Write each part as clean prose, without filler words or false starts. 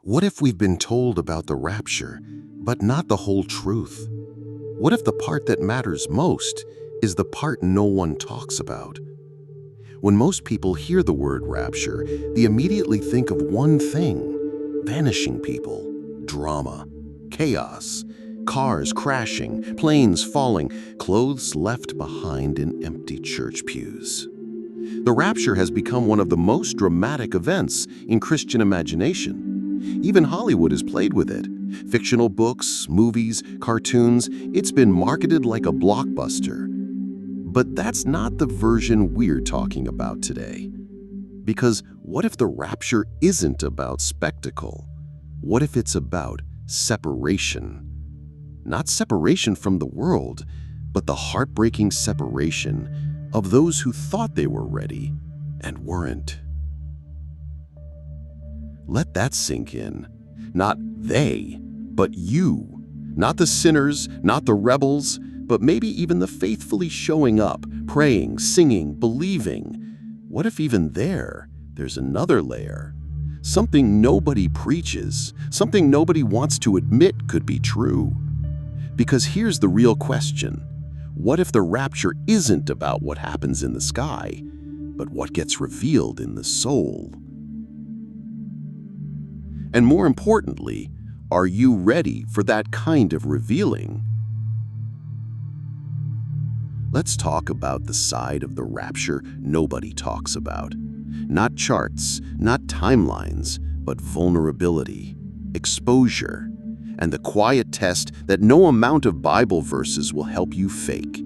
What if we've been told about the rapture, but not the whole truth? What if the part that matters most is the part no one talks about? When most people hear the word rapture, they immediately think of one thing: vanishing people, drama, chaos, cars crashing, planes falling, clothes left behind in empty church pews. The rapture has become one of the most dramatic events in Christian imagination. Even Hollywood has played with it. Fictional books, movies, cartoons, it's been marketed like a blockbuster. But that's not the version we're talking about today. Because what if the rapture isn't about spectacle? What if it's about separation? Not separation from the world, but the heartbreaking separation of those who thought they were ready and weren't. Let that sink in. Not they, but you. Not the sinners, not the rebels, but maybe even the faithfully showing up, praying, singing, believing. What if even there's another layer? Something nobody preaches, something nobody wants to admit could be true. Because here's the real question. What if the rapture isn't about what happens in the sky, but what gets revealed in the soul? And more importantly, are you ready for that kind of revealing? Let's talk about the side of the rapture nobody talks about. Not charts, not timelines, but vulnerability, exposure, and the quiet test that no amount of Bible verses will help you fake.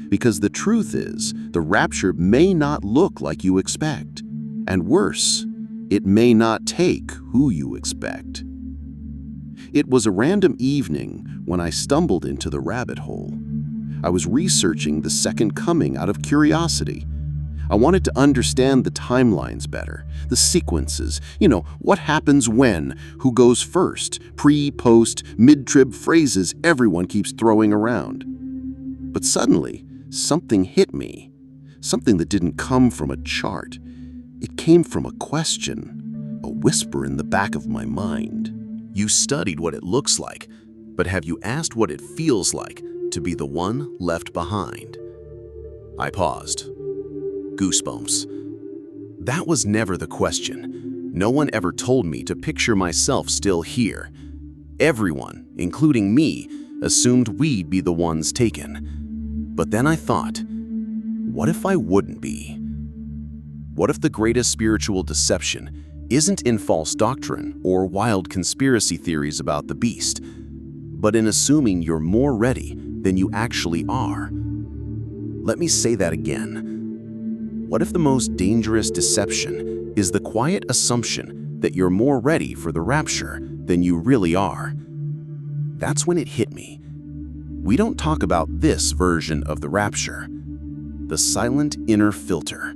Because the truth is, the rapture may not look like you expect. And worse, it may not take who you expect. It was a random evening when I stumbled into the rabbit hole. I was researching the second coming out of curiosity. I wanted to understand the timelines better, the sequences, what happens when, who goes first, pre, post, mid-trib phrases everyone keeps throwing around. But suddenly, something hit me, something that didn't come from a chart. It came from a question, a whisper in the back of my mind. You studied what it looks like, but have you asked what it feels like to be the one left behind? I paused. Goosebumps. That was never the question. No one ever told me to picture myself still here. Everyone, including me, assumed we'd be the ones taken. But then I thought, what if I wouldn't be? What if the greatest spiritual deception isn't in false doctrine or wild conspiracy theories about the beast, but in assuming you're more ready than you actually are? Let me say that again. What if the most dangerous deception is the quiet assumption that you're more ready for the rapture than you really are? That's when it hit me. We don't talk about this version of the rapture. The silent inner filter.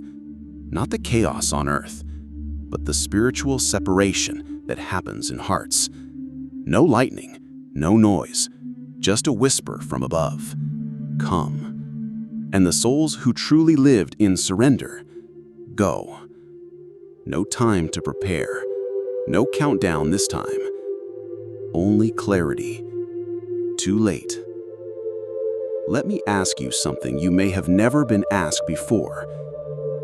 Not the chaos on earth, but the spiritual separation that happens in hearts. No lightning, no noise, just a whisper from above. Come. And the souls who truly lived in surrender, go. No time to prepare, no countdown this time. Only clarity. Too late. Let me ask you something you may have never been asked before.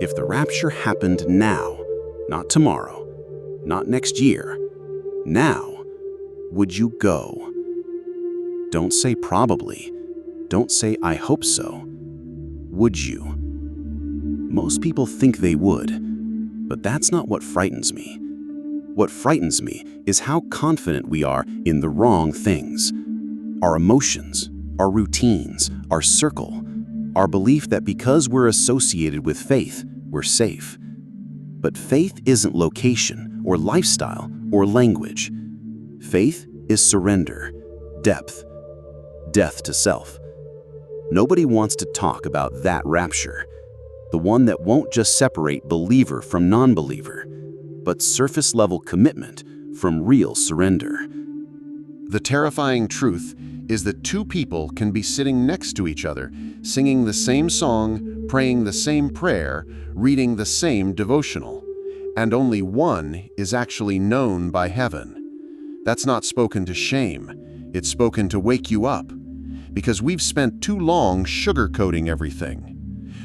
If the rapture happened now, not tomorrow, not next year, now, would you go? Don't say probably. Don't say I hope so. Would you? Most people think they would, but that's not what frightens me. What frightens me is how confident we are in the wrong things. Our emotions, our routines, our circle, our belief that because we're associated with faith, we're safe. But faith isn't location or lifestyle or language. Faith is surrender, depth, death to self. Nobody wants to talk about that rapture, the one that won't just separate believer from non-believer, but surface-level commitment from real surrender. The terrifying truth is that two people can be sitting next to each other, singing the same song, praying the same prayer, reading the same devotional, and only one is actually known by heaven. That's not spoken to shame, it's spoken to wake you up, because we've spent too long sugarcoating everything.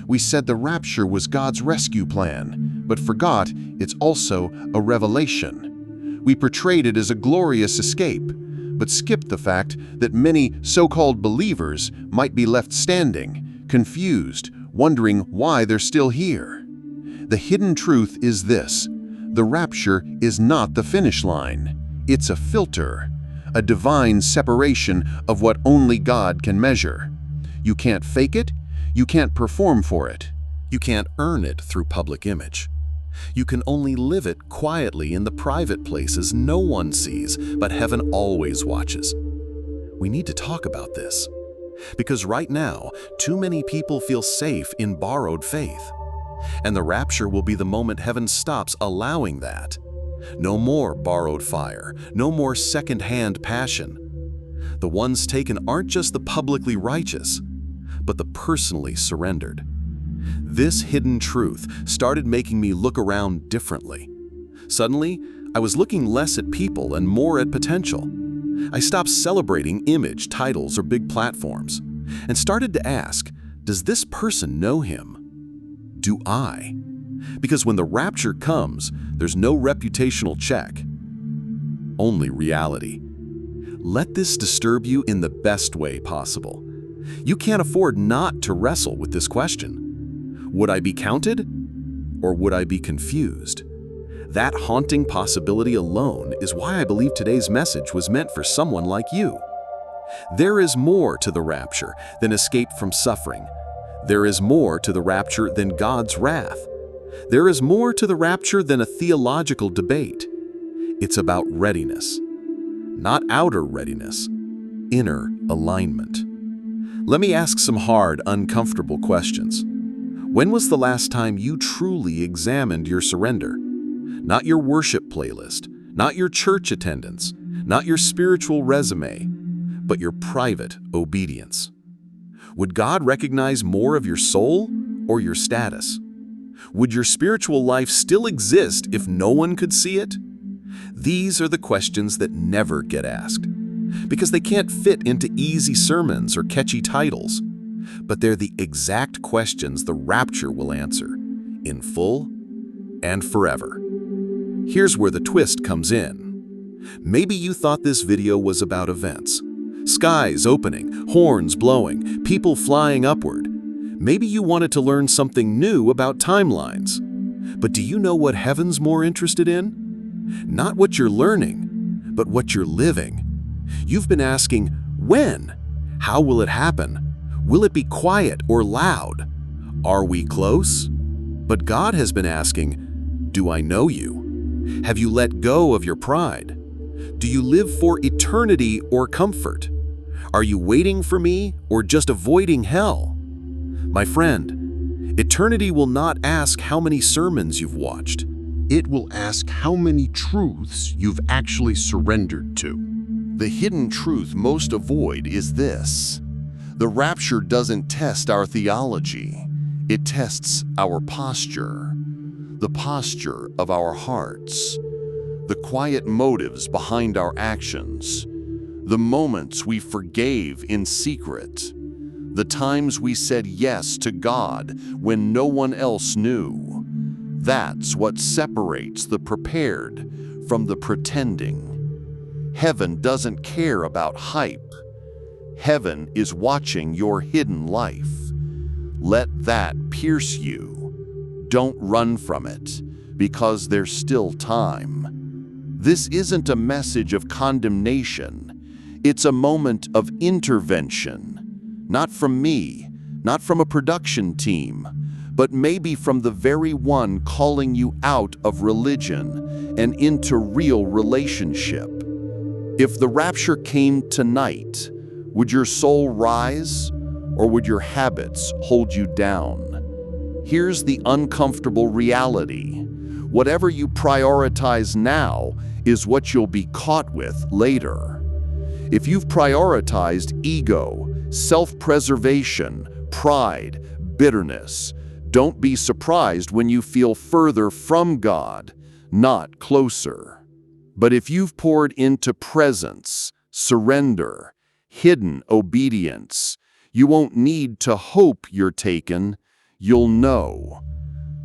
We said the rapture was God's rescue plan, but forgot it's also a revelation. We portrayed it as a glorious escape, but skipped the fact that many so-called believers might be left standing, confused, wondering why they're still here. The hidden truth is this: the rapture is not the finish line. It's a filter, a divine separation of what only God can measure. You can't fake it, you can't perform for it. You can't earn it through public image. You can only live it quietly in the private places no one sees, but heaven always watches. We need to talk about this, because right now, too many people feel safe in borrowed faith. And the rapture will be the moment heaven stops allowing that. No more borrowed fire, no more second-hand passion. The ones taken aren't just the publicly righteous, but the personally surrendered. This hidden truth started making me look around differently. Suddenly, I was looking less at people and more at potential. I stopped celebrating image, titles, or big platforms, and started to ask, does this person know him? Do I? Because when the rapture comes, there's no reputational check, only reality. Let this disturb you in the best way possible. You can't afford not to wrestle with this question. Would I be counted, or would I be confused? That haunting possibility alone is why I believe today's message was meant for someone like you. There is more to the rapture than escape from suffering. There is more to the rapture than God's wrath. There is more to the rapture than a theological debate. It's about readiness. Not outer readiness, inner alignment. Let me ask some hard, uncomfortable questions. When was the last time you truly examined your surrender? Not your worship playlist, not your church attendance, not your spiritual resume, but your private obedience. Would God recognize more of your soul or your status? Would your spiritual life still exist if no one could see it? These are the questions that never get asked, because they can't fit into easy sermons or catchy titles. But they're the exact questions the rapture will answer, in full and forever. Here's where the twist comes in. Maybe you thought this video was about events. Skies opening, horns blowing, people flying upward. Maybe you wanted to learn something new about timelines. But do you know what heaven's more interested in? Not what you're learning, but what you're living. You've been asking, when? How will it happen? Will it be quiet or loud? Are we close? But God has been asking, do I know you? Have you let go of your pride? Do you live for eternity or comfort? Are you waiting for me or just avoiding hell? My friend, eternity will not ask how many sermons you've watched. It will ask how many truths you've actually surrendered to. The hidden truth most avoid is this: the rapture doesn't test our theology, it tests our posture, the posture of our hearts, the quiet motives behind our actions, the moments we forgave in secret, the times we said yes to God when no one else knew. That's what separates the prepared from the pretending. Heaven doesn't care about hype. Heaven is watching your hidden life. Let that pierce you. Don't run from it, because there's still time. This isn't a message of condemnation. It's a moment of intervention. Not from me, not from a production team, but maybe from the very one calling you out of religion and into real relationship. If the rapture came tonight, would your soul rise, or would your habits hold you down? Here's the uncomfortable reality. Whatever you prioritize now is what you'll be caught with later. If you've prioritized ego, self-preservation, pride, bitterness, don't be surprised when you feel further from God, not closer. But if you've poured into presence, surrender, hidden obedience, you won't need to hope you're taken, you'll know.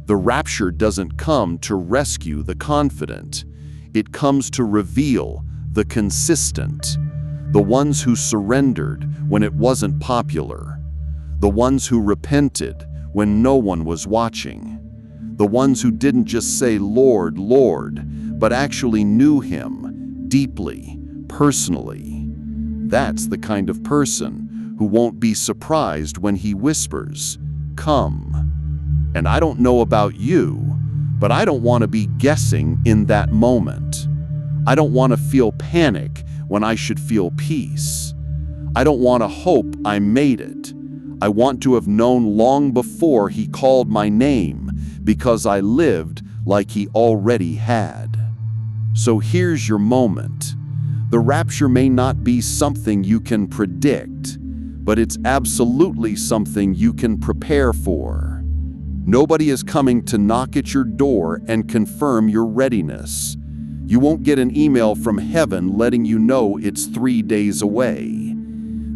The rapture doesn't come to rescue the confident. It comes to reveal the consistent, the ones who surrendered when it wasn't popular, the ones who repented when no one was watching, the ones who didn't just say, "Lord, Lord," but actually knew Him deeply, personally. That's the kind of person who won't be surprised when He whispers, "Come." And I don't know about you, but I don't want to be guessing in that moment. I don't want to feel panic when I should feel peace. I don't want to hope I made it. I want to have known long before He called my name, because I lived like He already had. So here's your moment. The rapture may not be something you can predict, but it's absolutely something you can prepare for. Nobody is coming to knock at your door and confirm your readiness. You won't get an email from heaven letting you know it's 3 days away.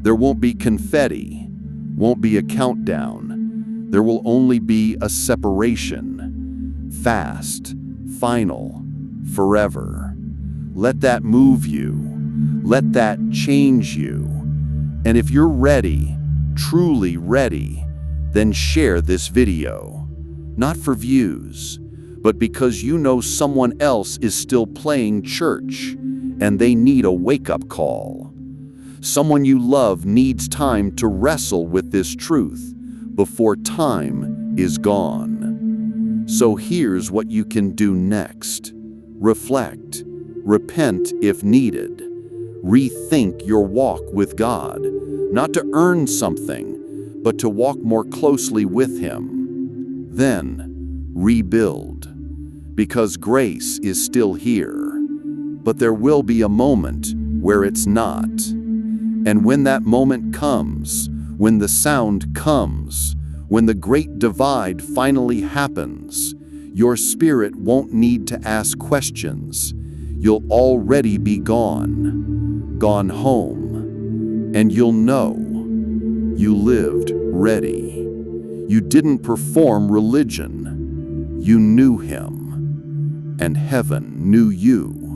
There won't be confetti, won't be a countdown. There will only be a separation. Fast, final, forever. Let that move you. Let that change you. And if you're ready, truly ready, then share this video. Not for views, but because you know someone else is still playing church and they need a wake-up call. Someone you love needs time to wrestle with this truth before time is gone. So here's what you can do next. Reflect, repent if needed. Rethink your walk with God, not to earn something, but to walk more closely with Him. Then, rebuild. Because grace is still here. But there will be a moment where it's not. And when that moment comes, when the sound comes, when the great divide finally happens, your spirit won't need to ask questions. You'll already be gone home. And you'll know you lived ready. You didn't perform religion. You knew Him. And heaven knew you.